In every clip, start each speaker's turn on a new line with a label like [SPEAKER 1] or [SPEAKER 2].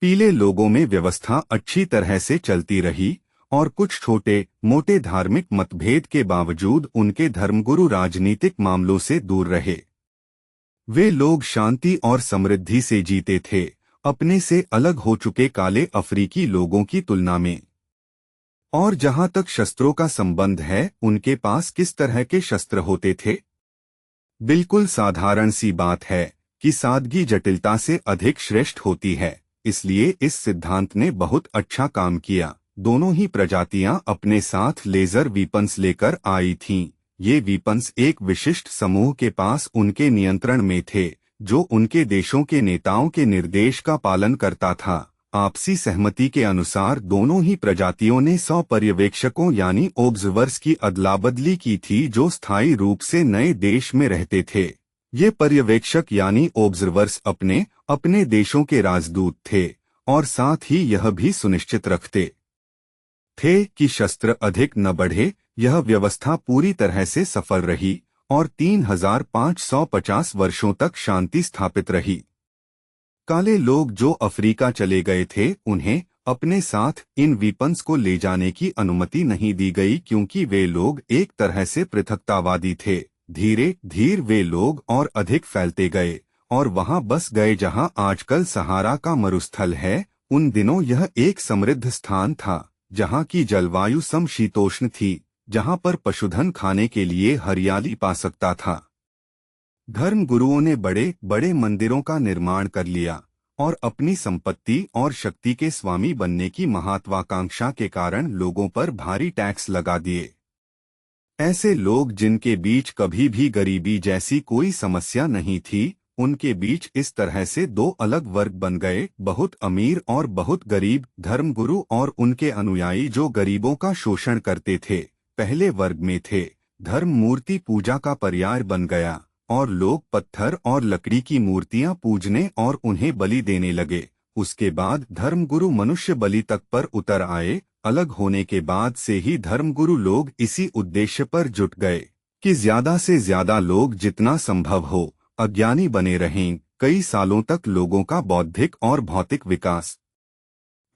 [SPEAKER 1] पीले लोगों में व्यवस्था अच्छी तरह से चलती रही और कुछ छोटे मोटे धार्मिक मतभेद के बावजूद उनके धर्मगुरु राजनीतिक मामलों से दूर रहे। वे लोग शांति और समृद्धि से जीते थे, अपने से अलग हो चुके काले अफ्रीकी लोगों की तुलना में। और जहां तक शस्त्रों का संबंध है, उनके पास किस तरह के शस्त्र होते थे? बिल्कुल साधारण सी बात है कि सादगी जटिलता से अधिक श्रेष्ठ होती है, इसलिए इस सिद्धांत ने बहुत अच्छा काम किया। दोनों ही प्रजातियां अपने साथ लेजर वीपन्स लेकर आई थीं। ये वीपन्स एक विशिष्ट समूह के पास उनके नियंत्रण में थे, जो उनके देशों के नेताओं के निर्देश का पालन करता था। आपसी सहमति के अनुसार दोनों ही प्रजातियों ने 100 पर्यवेक्षकों यानी ऑब्जर्वर्स की अदला-बदली की थी, जो स्थायी रूप से नए देश में रहते थे। ये पर्यवेक्षक यानी ऑब्जर्वर्स अपने अपने देशों के राजदूत थे और साथ ही यह भी सुनिश्चित रखते थे कि शस्त्र अधिक न बढ़े। यह व्यवस्था पूरी तरह से सफल रही और 3550 वर्षों तक शांति स्थापित रही। काले लोग जो अफ्रीका चले गए थे, उन्हें अपने साथ इन वीपन्स को ले जाने की अनुमति नहीं दी गई, क्योंकि वे लोग एक तरह से पृथकतावादी थे। धीरे धीरे वे लोग और अधिक फैलते गए और वहां बस गए जहां आजकल सहारा का मरुस्थल है। उन दिनों यह एक समृद्ध स्थान था, जहां की जलवायु समशीतोष्ण थी, जहां पर पशुधन खाने के लिए हरियाली पा सकता था। धर्मगुरुओं ने बड़े बड़े मंदिरों का निर्माण कर लिया और अपनी संपत्ति और शक्ति के स्वामी बनने की महत्वाकांक्षा के कारण लोगों पर भारी टैक्स लगा दिए। ऐसे लोग जिनके बीच कभी भी गरीबी जैसी कोई समस्या नहीं थी, उनके बीच इस तरह से दो अलग वर्ग बन गए, बहुत अमीर और बहुत गरीब। धर्मगुरु और उनके अनुयायी जो गरीबों का शोषण करते थे, पहले वर्ग में थे। धर्म मूर्ति पूजा का पर्याय बन गया और लोग पत्थर और लकड़ी की मूर्तियां पूजने और उन्हें बलि देने लगे। उसके बाद धर्मगुरु मनुष्य बलि तक पर उतर आए। अलग होने के बाद से ही धर्मगुरु लोग इसी उद्देश्य पर जुट गए कि ज्यादा से ज्यादा लोग जितना संभव हो अज्ञानी बने रहें। कई सालों तक लोगों का बौद्धिक और भौतिक विकास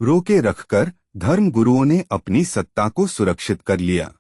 [SPEAKER 1] रोके रखकर धर्मगुरुओं ने अपनी सत्ता को सुरक्षित कर लिया।